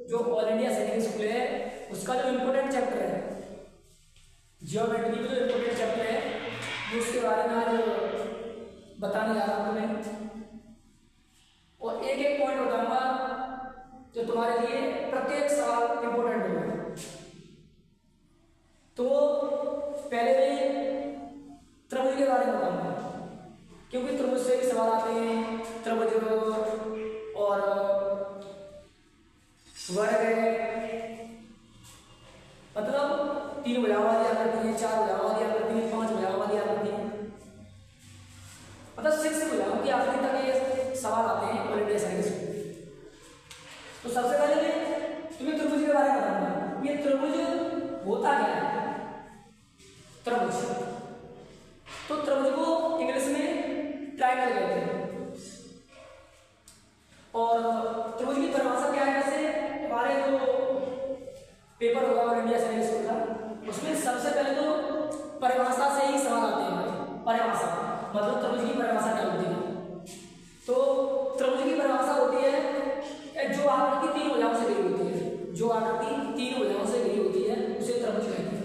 जो all India सैनिक school है उसका जो इम्पोर्टेंट चैप्टर है जियोमेट्री का जो इम्पोर्टेंट चैप्टर है मैं उसके बारे में आज बताने जा रहा हूँ तुम्हें, और एक एक पॉइंट बताऊंगा जो तुम्हारे लिए प्रत्येक सवाल इम्पोर्टेंट होगा। तो पहले मैं त्रिभुज के बारे में बताऊंगा, क्योंकि त्रिभुज से भी सवाल आते हैं। त्रिभुज और वर्ग है, मतलब 3 भुजाओं वाली आकृति है, 4 भुजाओं वाली आकृति है, 5 भुजाओं वाली आकृति है, मतलब 6 भुजाओं की आकृति तक ये सवाल आते हैं ऑल इंडिया सैनिक स्कूल। तो सबसे पहले मैं तुम्हें त्रिभुज के बारे में बताऊंगा। ये त्रिभुज होता क्या है? त्रिभुज, तो त्रिभुज को इंग्लिश में ट्रायंगल कहते हैं। और त्रिभुज की परिभाषा क्या है? वैसे हमारे जो पेपर होगा ऑल इंडिया सैनिक स्कूल का, उसमें सबसे पहले तो परिभाषा से ही सवाल आते हैं। परिभाषा मतलब त्रिभुज की परिभाषा क्या होती है? तो त्रिभुज की परिभाषा होती है जो आकृति 3 भुजाओं से घिरी होती है। जो आकृति 3 भुजाओं से घिरी होती है उसे त्रिभुज कहते हैं।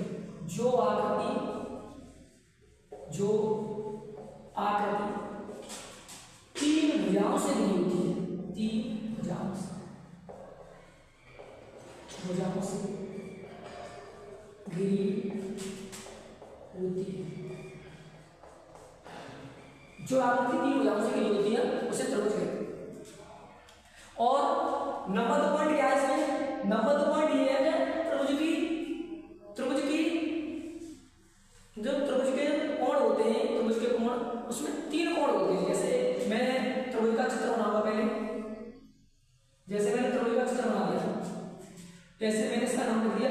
जो आकृति 3 भुजाओं से घिरी होती है, 3 भुजाओं से घिरी होती है, जो आकृति 3 भुजाओं से घिरी होती है उसे त्रिभुज कहते हैं। और नंबर 2 पॉइंट क्या है इसमें? नंबर 2 पॉइंट ये है कि त्रिभुज की जो त्रिभुज के कोण होते हैं, त्रिभुज के कोण, उसमें 3 कोण होते हैं। जैसे मैं त्रिभुज का चित्र बनाऊंगा पहले, जैसे मैंने त्रिभुज का चित्र बना दिया, जैसे मैंने इसका नाम लिख दिया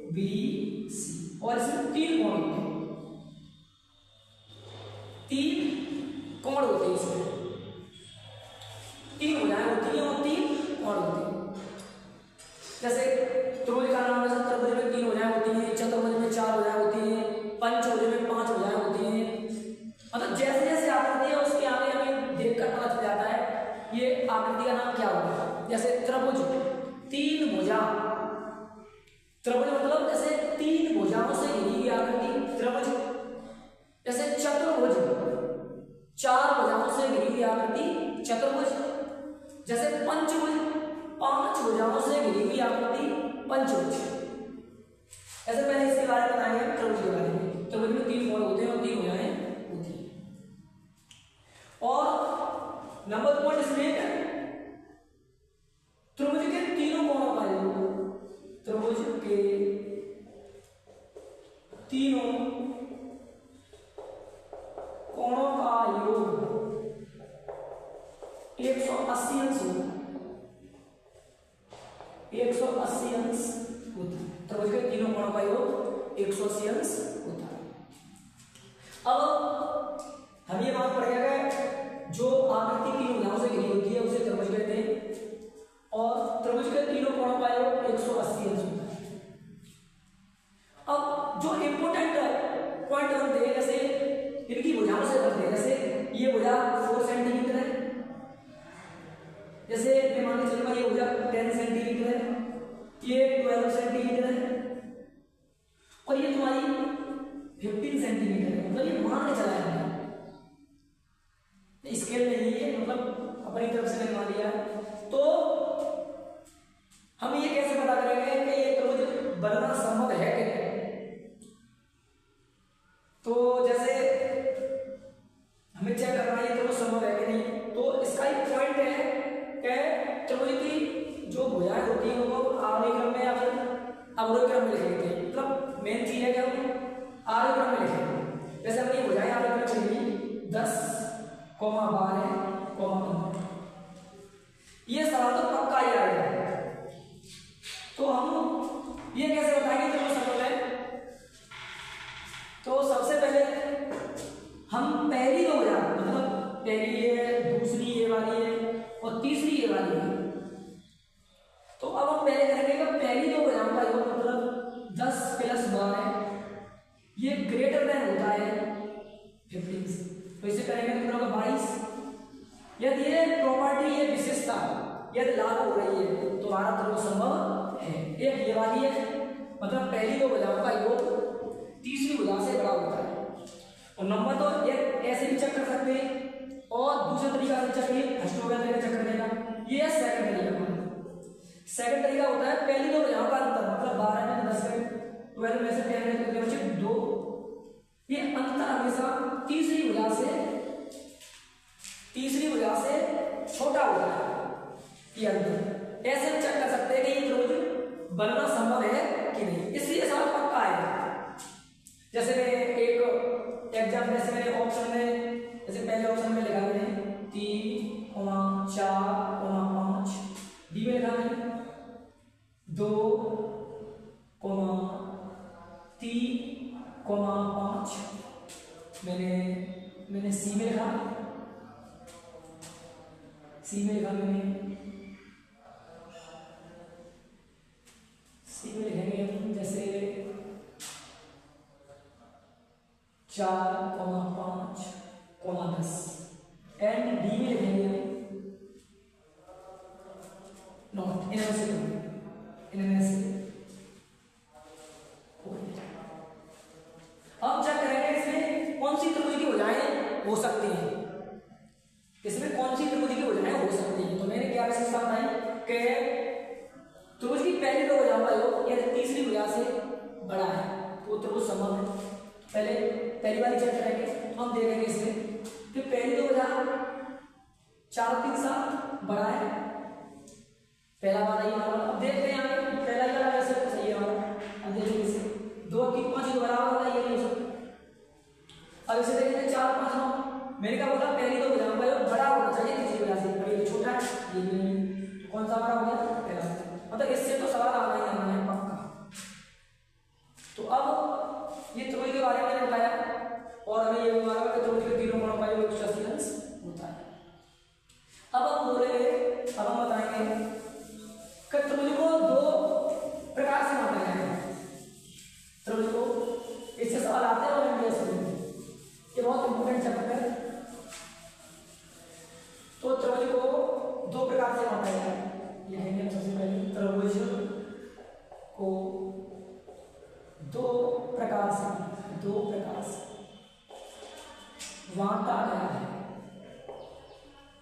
ABC, और इसमें 3 कोण होते हैं, 3 कोण होते हैं, इसमें 3 भुजाएं होती हैं और 3 कोण होते हैं। जैसे त्रिभुज का नाम है, त्रिभुज में 3 भुजाएं होती हैं, चतुर्भुज में 4 भुजाएं होती हैं, पंचभुज में 5 भुजाएं होती हैं। मतलब जैसे जैसे आकृति है उसके आगे हमें देखकर पता चल जाता है ये आकृति का नाम क्या होगा। जैसे त्रिभुज 3 भुजा, त्रिभुज मतलब जैसे 3 भुजाओं से घिरी हुई आकृति त्रिभुज। जैसे चतुर्भुज 4 भुजाओं से घिरी हुई आकृति चतुर्भुज। जैसे पंचभुज 5 भुजाओं से घिरी हुई आकृति पंचभुज। ऐसे पहले इसके बारे में बताएंगे त्रिभुज के बारे में। त्रिभुज में 3 कोण होते हैं और 3 भुजाएं होती हैं। और नंबर 2 पॉइंट इसमें त्रिभुज के तीनों कोणों का योग, त्रिभुज के तीनों कोणों का योग 180 अंश होता है, 180 अंश होता है। त्रिभुज के तीनों कोणों का योग 180 अंश होता है। अब हम ये बात पढ़ गए जो आकृति 3 भुजाओं से घिरी होती है उसे त्रिभुज कहते हैं, और त्रिभुज के तीनों कोणों का योग 180 अंश होता है। अब जो इंपोर्टेंट पॉइंट बनते हैं, जैसे इनकी भुजाओं से बनते हैं, जैसे ये भुजा 4 सेंटीमीटर है, जैसे मैं मान के चलूंगा ये भुजा 10 सेंटीमीटर है, ये 12 सेंटीमीटर है, और ये तुम्हारी 15 सेंटीमीटर है। मतलब ये मान के चला है, स्केल नहीं है, मतलब अपनी तरफ से मैंने मान लिया। तो हम ये कैसे पता करेंगे कि ये त्रिभुज बनना संभव है कि नहीं? तो जैसे हमें चेक करना है त्रिभुज संभव है कि नहीं, तो इसका एक पॉइंट है कि त्रिभुज की जो भुजाएं होती हैं वो आरोही क्रम में या फिर अवरोही क्रम में लिखी होती है। मतलब मेन चीज है कि हम आरोही क्रम में लिखेंगे। जैसे अपनी भुजाएं आरोही क्रम में लिखी 10, 12, 15, ये सवाल तो पक्का ही आएगा। तो हम ये कैसे बताएंगे त्रिभुज संभव है? तो सबसे पहले हम पहली 2 भुजा, मतलब पहली ये है, दूसरी ये वाली है और तीसरी ये वाली है। तो अब हम पहले करेंगे कि पहली 2 भुजाओं का योग मतलब 10 + 12 ये ग्रेटर देन होता है 15 से। तो इसे करेंगे तो होगा 22। यदि ये प्रॉपर्टी, ये विशेषता, यदि लागू हो रही है तो हमारा त्रिभुज संभव है। एक ये वाली है, मतलब पहली दो भुजाओं का योग तीसरी भुजा से बड़ा होता है। और नंबर तो एक ऐसे भी चेक कर सकते हैं और दूसरा तरीका से चेक करिए, फर्स्ट हो गया तरीका चेक करने का, ये है सेकंड तरीका। सेकंड तरीका होता है पहली दो भुजाओं का अंतर, मतलब 12 में 10 में 12 में से 10 में कितने बचे 2, ये अंतर हमेशा तीसरी भुजा से छोटा होता है। ये अंतर ऐसे हम चेक कर सकते हैं कि ये त्रिभुज बनना संभव है कि नहीं, इसलिए सवाल पक्का है। जैसे मैंने एक एग्जाम, जैसे मैंने ऑप्शन में, जैसे पहले ऑप्शन में लिखा मैंने 3, 4, 5, डी में लिखा मैंने 2, 3, 5, मैंने सी में लिखा, लिखेंगे हम जैसे 4, 5, 10 एंड डी में लिखेंगे नॉट, इनमें से अब चेक करेंगे इसमें कौन सी त्रिभुज की भुजाएं हो सकती हैं, इसमें कौन सी त्रिभुज की भुजाएं हो सकती हैं। तो मैंने क्या विशेषता बताई कि त्रिभुज की पहली दो भुजाओं का योग यदि तीसरी भुजा से बड़ा है तो त्रिभुज संभव है। पहली बार चेक करेंगे तो हम देखेंगे इसमें कि पहली दो भुजा 4, 3, 7 बड़ा है, पहला वाला ये हमारा। अब देखते हैं आगे, पहला ही वाला वैसे तो सही है हमारा। अब देखिए इसे 2, 3, 5 के बराबर होगा, ये नहीं हो सकता। अब इसे देखेंगे 4, 5, 9, मैंने क्या बोला पहली दो भुजाओं का योग बड़ा होना चाहिए तीसरी भुजा से, और ये छोटा है, ये भी कौन सा बड़ा हो गया पहला, मतलब इससे तो सवाल आना ही आना है पक्का। तो अब ये त्रिभुज के बारे में मैंने बताया और हमें ये भी मालूम है कि त्रिभुज के तीनों कोणों का योग 180 अंश होता है। अब हम बोलेंगे, अब हम बताएंगे कि त्रिभुज को दो प्रकार से मापा गया है। त्रिभुज को इससे सवाल आते हैं और हम ये बहुत इंपॉर्टेंट चैप्टर है। तो त्रिभुज को दो प्रकार से मापा गया है, लिखेंगे सबसे पहले त्रिभुज को दो प्रकार से बांटा गया है।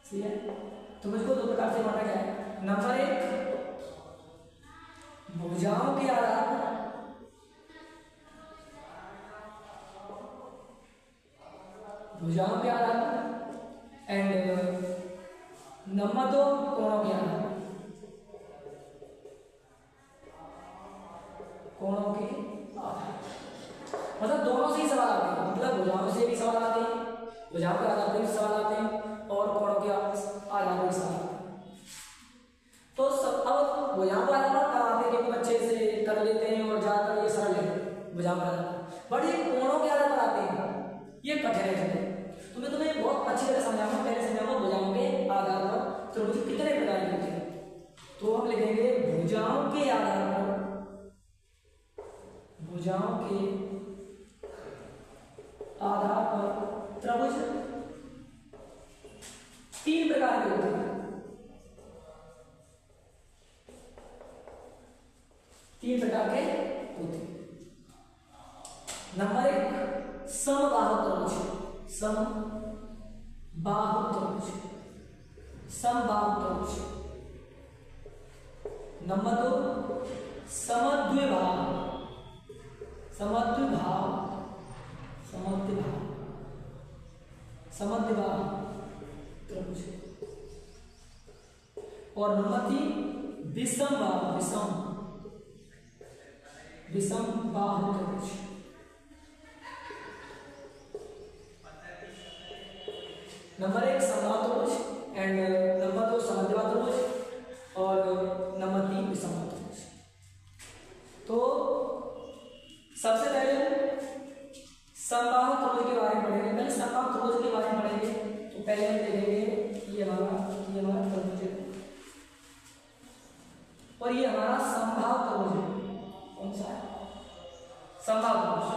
ठीक है, त्रिभुज को दो प्रकार से बांटा गया है। नंबर 1 भुजाओं के आधार पर, एंड नंबर 2 कोणों के आधार पर, मतलब दोनों से ही सवाल आते हैं, मतलब भुजाओं से भी सवाल आते हैं, भुजाओं के आधार पर भी सवाल आते हैं और कोणों के आधार पर भी सवाल आते हैं। तो सब अब भुजाओं के आधार पर आते हैं क्योंकि बच्चे से कर लेते हैं और ज्यादातर ये सरल है भुजाओं के आधार पर, बट ये कोणों के आधार पर आते हैं, ये कठिन है। तो मैं तुम्हें बहुत अच्छी तरह समझाऊंगा, पहले समझाऊंगा भुजाओं के आधार पर त्रिभुज कितने प्रकार के होते हैं। तो हम लिखेंगे भुजाओं के आधार पर, भुजाओं के आधार पर त्रिभुज 3 प्रकार के होते हैं। 3 प्रकार के होते हैं। नंबर 1 समबाहु त्रिभुज, समबाहु त्रिभुज। नंबर 2 समद्विबाहु त्रिभुज। और नंबर 3 विषमबाहु त्रिभुज। नंबर 1 समबाहु त्रिभुज एंड नंबर 2 समद्विबाहु त्रिभुज और नंबर 3 विषमबाहु त्रिभुज। तो सबसे पहले समबाहु त्रिभुज के बारे में पढ़ेंगे। पहले समबाहु त्रिभुज के बारे में पढ़ेंगे तो पहले हम देखेंगे ये हमारा त्रिभुज है और ये हमारा समबाहु त्रिभुज है। कौन सा है? समबाहु त्रिभुज।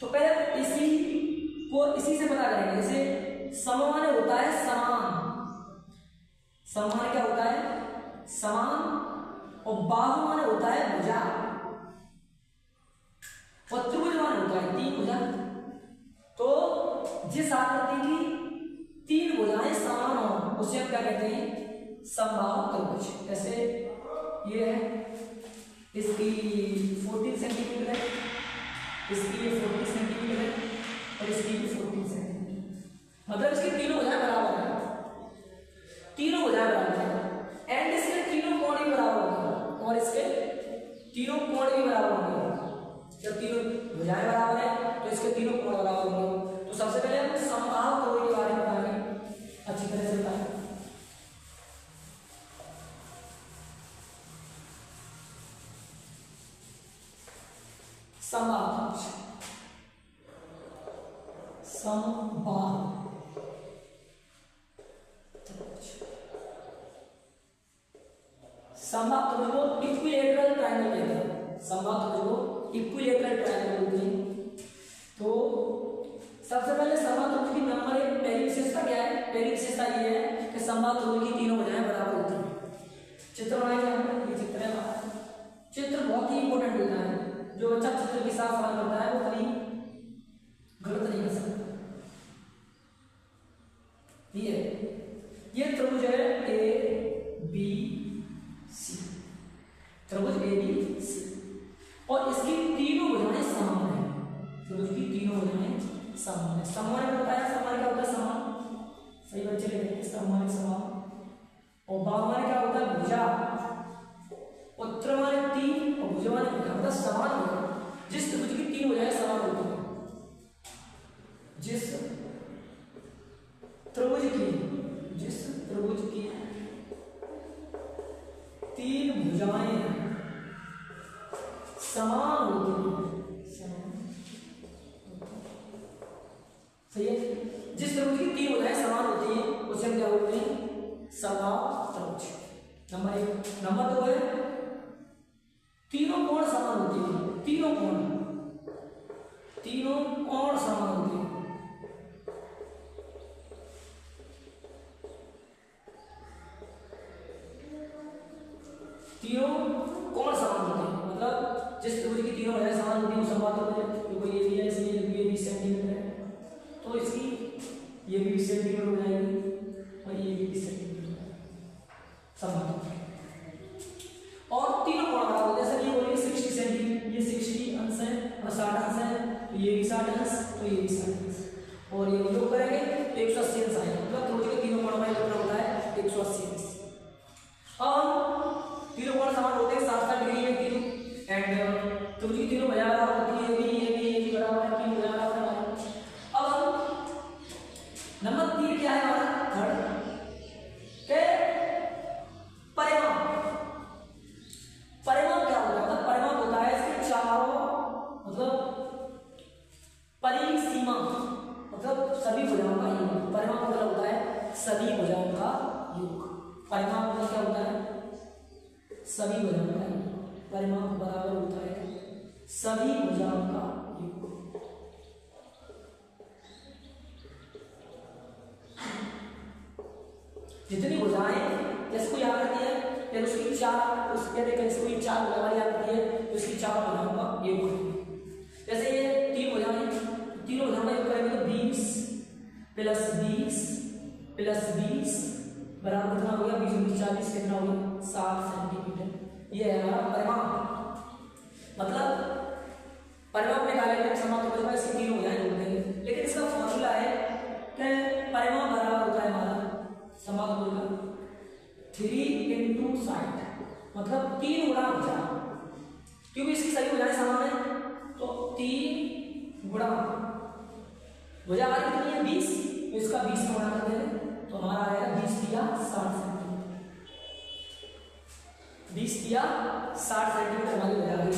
तो पहले इसी से पता करेंगे। जैसे सम माने होता है समान, समान क्या होता है? समान। और बाहु माने होता है भुजा, और त्रिभुज माने होता है तीन भुजा। तो जिस आकृति की तीन भुजाएं समान हो उसे हम क्या कहते हैं? समबाहु त्रिभुज। जैसे ये है, इसकी 14 सेंटीमीटर है, इसकी ये 40 सेंटीमीटर है, और इसकी भी 14 सेंटीमीटर। मतलब इसकी तीनों भुजाएं बराबर है, तीनों भुजाएं बराबर है। एंड इसके तीनों कोण भी बराबर होंगे, और इसके तीनों कोण भी बराबर होंगे। जब तीनों भुजाएं बराबर है तो इसके तीनों कोण बराबर होंगे। तो सबसे पहले हम समबाहु त्रिभुज के बारे में बताएंगे, अच्छी तरह से बताएं। समबाहु, समबाहु समबाहु त्रिभुज को इक्विलैटरल ट्रायंगल कहते हैं। समबाहु त्रिभुज को इक्विलैटरल ट्रायंगल बोलते हैं। तो सबसे पहले समबाहु त्रिभुज की नंबर एक पहली विशेषता क्या है? पहली विशेषता ये है कि समबाहु त्रिभुज की तीनों भुजाएं बराबर होती हैं। चित्र बनाएंगे हम, ये चित्र है। चित्र बहुत ही इंपॉर्टेंट होता है, जो बच्चा चित्र के साथ सवाल करता है वो कभी गलत नहीं कर सकता। ये त्रिभुज है ए बी सी, त्रिभुज ए बी सी, और इसकी तीनों भुजाएं समान है। त्रिभुज की तीनों भुजाएं समान है। समान होता है, समान क्या होता है? समान, सही बच्चे लिखते हैं समान समान। और बाहु क्या होता है? भुजा। और त्रिभुज तीन और भुजा मतलब समान होगा। जिस त्रिभुज की तीन भुजाएं समान होती है, जिस त्रिभुज की तीन भुजाएं समान होती हैं, सही है। जिस त्रिभुज की तीन भुजाएं समान होती हैं उसे हम क्या बोलते हैं? समबाहु त्रिभुज। नंबर एक। नंबर दो है तीनों कोण समान होती हैं। तीनों कोण समान होती हैं। तीनों कोण समान होते हैं, मतलब जिस त्रिभुज की तीनों भुजाएं समान होती हैं वो समबाहु त्रिभुज है। देखो ये भी है, इसमें ये भी सेंटीमीटर है, तो इसकी ये भी सेंटीमीटर हो जाएगी, और ये भी सेंटीमीटर समबाहु त्रिभुज। और तीनों कोण बराबर होते हैं। जैसे ये बोलिए 60 सेंटीमीटर, ये 60 अंश है और 60 अंश है, तो ये भी 60 अंश, तो ये भी 60 अंश, और ये योग करेंगे तो 180 अंश आएगा। मतलब त्रिभुज के तीनों कोणों का कितना होता है? 180 अंश। तीनों कोण समान होते हैं 60 डिग्री में तीनों, एंड त्रिभुज की तीनों भुजाएं बराबर होती है। ये भी बराबर है, तीन भुजाएं बराबर है। अब नंबर 3 क्या है हमारा? थर्ड के परिमाप। परिमाप क्या होता है? मतलब परिमाप होता है इसके चारों, मतलब परिसीमा, मतलब सभी भुजाओं का योग। परिमाप मतलब होता है सभी भुजाओं का योग। परिमाप मतलब क्या होता है? सभी भुजाओं का योग। परिमाप बराबर होता है सभी भुजाओं का योग। जितनी भुजाएं इसको याद रखती है, फिर उसकी चार, उसके देखिए इसको चार भुजाएं याद रखती है, तो उसकी चार भुजाओं का योग होता है। जैसे ये तीन भुजाएं, तीनों भुजाओं का योग करेंगे तो 20 प्लस 20 प्लस 20 बराबर कितना हो गया? 20 40 कितना हो गया? 60 सेंटीमीटर। ये है हमारा परिमाप। मतलब परिमाप निकालेंगे समबाहु त्रिभुज का, इसकी तीनों भुजाएं जोड़ देंगे। लेकिन इसका फॉर्मूला है कि परिमाप बराबर होता है हमारा समबाहु त्रिभुज का 3 × 60, मतलब 3 गुणा भुजा, क्योंकि इसकी सभी भुजाएं समान है, तो 3 गुणा भुजा हमारी कितनी है? 20, तो इसका 20 गुणा कर देंगे तो हमारा आएगा 20 × 60 सेंटीमीटर। 20 × 60 सेंटीमीटर हमारी भुजा आ गई।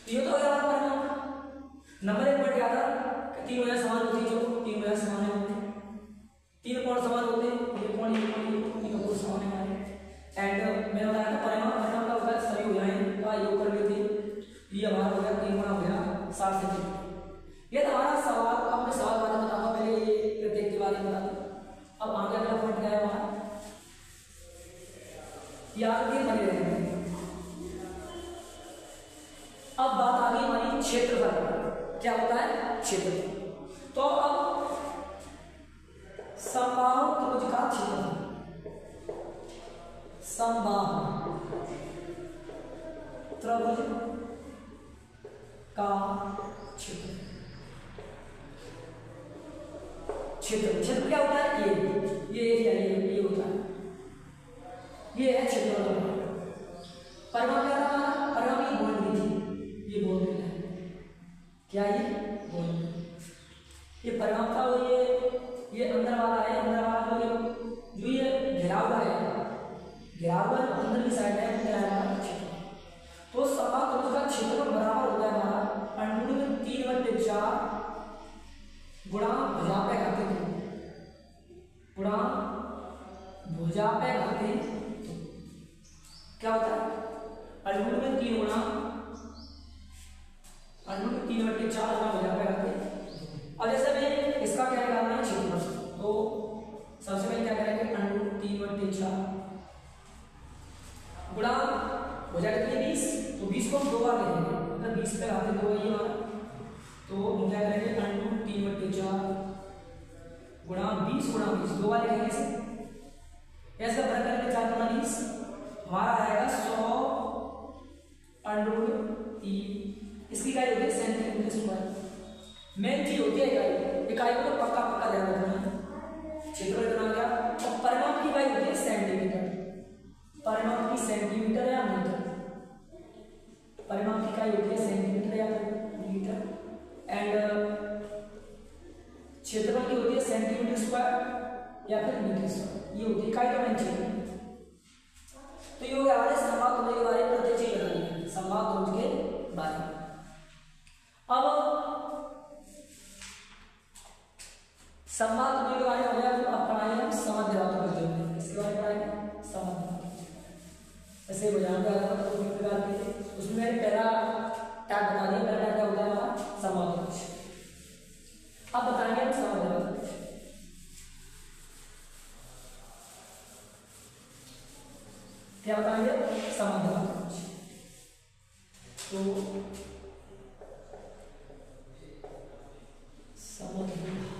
ये तो हो गया हमारा परिमाप। नंबर 1 पॉइंट क्या था? तीन भुजाएं समान होती है, जो तीन भुजाएं समान होती है, तीन कोण समान होते हैं, ये कोण कोण समान है हमारे। एंड मैंने बताया था परिमाप का होता है सभी भुजाएं का योग कर लेते हैं। ये हमारा हो गया 3 गुणा भुजा 60 सेंटीमीटर। ये था हमारा सवाल। अब मैं सवाल बारे में बताऊंगा, पहले ये प्रत्येक के बारे में बता दूं। अब आगे अगला पॉइंट क्या है? ये आकृति बनी रहेंगी। अब बात आ गई हमारी क्षेत्रफल, क्या होता है क्षेत्रफल। तो अब समबाहु त्रिभुज का क्षेत्रफल, समबाहु त्रिभुज का क्षेत्र, क्षेत्र क्या होता है, ये एरिया, ये होता है, ये है क्षेत्रफल। परिमाण क्या था, परिमाण की बाउंड्री थी, ये बाउंड्री है, क्या ये बाउंड्री, ये परिमाण का, ये अंदर वाला है, अंदर वाला जो ये घेरा हुआ है, घेरा हुआ अंदर की साइड है, क्या है क्षेत्र। तो समबाहु त्रिभुज का क्षेत्रफल बराबर होता है हमारा अंडरूट में 3/4 गुणा भुजा पे घाते गुणा भुजा पे घाते, क्या होता है अंडरूट में 3 गुणा अंडरूट में 3/4 गुणा भुजा पे घाते। अब जैसे मैं इसका क्या निकालना है क्षेत्रफल, तो सबसे पहले क्या करेंगे अंडरूट 3/4 गुणा भुजा कितनी 20, तो 20 को हम 2 बार लिखेंगे, अगर 20 पे घाते 2 ये हमारा, तो हम क्या करेंगे अंडरूट 3/4 गुणा 20 गुणा 20 2 बार लिखेंगे इसे, ऐसा भर करके 4 गुणा 20 हमारा आएगा 100 अंडरूट 3। इसकी इकाई होती है सेंटीमीटर स्क्वायर। मेन चीज होती है इकाई को तो पक्का ध्यान रखना, क्षेत्रफल कितना आ गया। और परिमाप की इकाई होती है सेंटीमीटर, परिमाप की सेंटीमीटर या मीटर, परिमाप की इकाई होती है सेंटीमीटर या मीटर, एंड क्षेत्रफल की होती है सेंटीमीटर स्क्वायर या फिर मीटर स्क्वायर, ये होती है इकाई का मेन चीज। तो ये हो गया हमारे समबाहु त्रिभुज के बारे में प्रत्येक चीज बताइए, समबाहु त्रिभुज के बारे में। अब समबाहु त्रिभुज के बारे में हो गया, अब पढ़ाएंगे हम समद्विबाहु त्रिभुज, इसके बारे में पढ़ाएंगे समद्विबाहु। ऐसे बुझाने का तो प्रकार के उसमें मैंने पहला टैग बता दिया, पहला टैग क्या होता है हमारा समबाहु त्रिभुज। अब बताएंगे हम समद्विबाहु त्रिभुज, क्या बताएंगे समद्विबाहु त्रिभुज। तो समद्विबाहु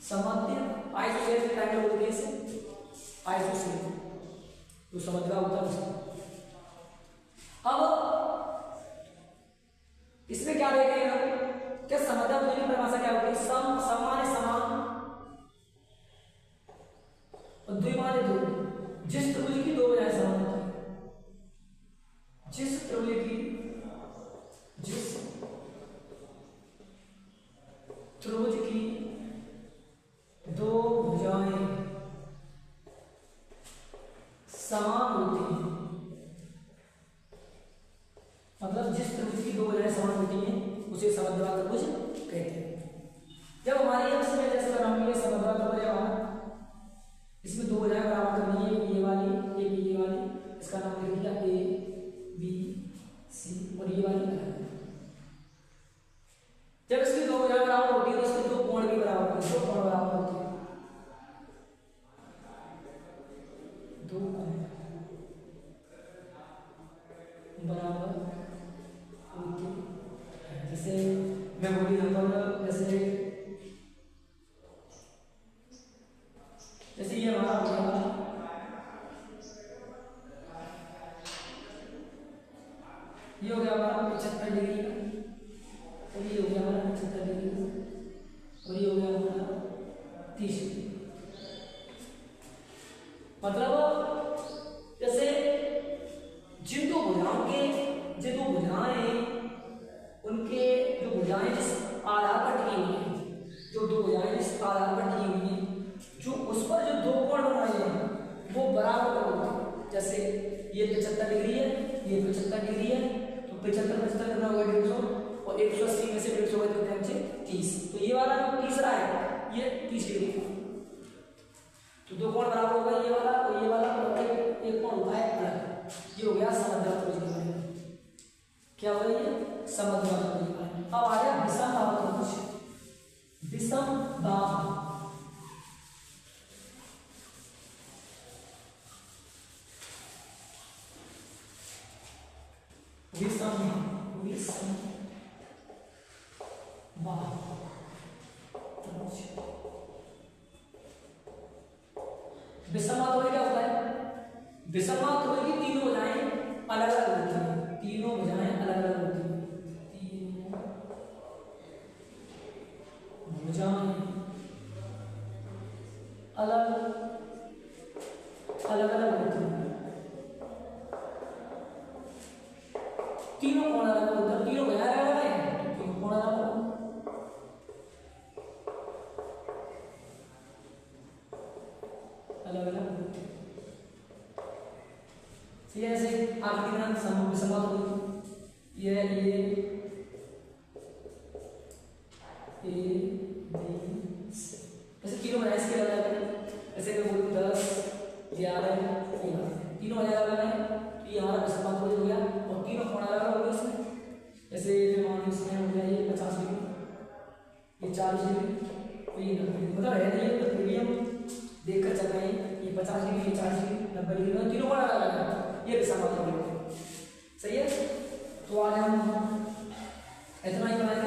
समद्वि आइसोसेलेस ट्रायंगल बोलते हैं इसे, आइसोसेलेस जो समद्विबाहु होता है। अब इसमें क्या देखेंगे हम, क्या समद्विबाहु त्रिभुज की परिभाषा क्या होती है, सम समान समान और द्विमाने द्वि, जिस त्रिभुज की 2 भुजाएं समान होती है, जिस त्रिभुज की त्रिभुज की 2 भुजाएं समान होती हैं, मतलब जिस त्रिभुज की 2 भुजाएं समान होती हैं उसे समद्विबाहु त्रिभुज कहते हैं। जब हमारी इसमें जैसे बनाऊंगी समद्विबाहु त्रिभुज है, इसमें 2 भुजाएं बराबर करनी है, ये वाली एक ये वाली, इसका नाम लिख दिया ए बी सी, और ये वाली जब इसकी 2 भुजाएं बराबर होती है तो इसके 2 कोण भी बराबर होते हैं, 2 कोण बराबर होते हैं, 2 कोण बराबर होते हैं। जैसे मैं बोली नंबर जैसे ये हमारा हो गया, ये हो गया हमारा 75 डिग्री का, और ये हो गया हमारा 75 डिग्री, और ये हो गया हमारा 30 डिग्री। मतलब जैसे जिन 2 भुजाओं के जो 2 भुजाएं उनके जो भुजाएं जिस आधार पर टिकी हुई हैं, जो 2 भुजाएं जिस आधार पर टिकी हुई हैं, जो उस पर जो 2 कोण बन रहे हैं वो बराबर होते हैं। जैसे ये 75 डिग्री है, ये 75 डिग्री है, तो 75 कितना होगा 150, और 180 में से 150 होगा कितने बचे 30, तो ये वाला जो तीसरा है ये 30 डिग्री का, तो 2 कोण बराबर होगा, ये वाला और ये वाला, और एक कोण होता है अलग। ये हो गया समद्विबाहु त्रिभुज के बारे में। क्या हो गया ये समद्विबाहु। अब आ गया विषम बाहु त्रिभुज। विषम बाहु विषम विषम बाहु त्रिभुज। विषम बाहु त्रिभुज क्या होता है? विषम बाहु त्रिभुज की तीनों भुजाएं अलग अलग होती हैं, तीनों भुजाएं अलग अलग होती हैं, तीनों भुजाएं अलग अलग अलग होती हैं। तीनों कोण अलग अलग होते हैं, तीनों भुजाएं अलग अलग हैं, तीनों कोण अलग अलग अलग अलग होते हैं। ऐसे आकृति का विषम बाहु त्रिभुज ये ए बी सी, ऐसे तीनों भुजाएं इसके अलग अलग हैं। ऐसे मैं बोलूं 10 11 13, तीनों भुजाएं अलग अलग हैं, तो ये हमारा विषम बाहु त्रिभुज हो गया और तीनों कोण अलग अलग हो गए इसमें। ऐसे मान लो इसमें हो गया ये 50 डिग्री, ये 40 डिग्री, तो ये 90 डिग्री, मतलब है नहीं ये मीडियम देखकर चल रहे हैं। ये 50 डिग्री, ये 40 डिग्री, 90 डिग्री, तीनों कोण अलग अलग हैं, ये विषम बाहु त्रिभुज। सही है, तो आज हम इतना ही बनाएंगे।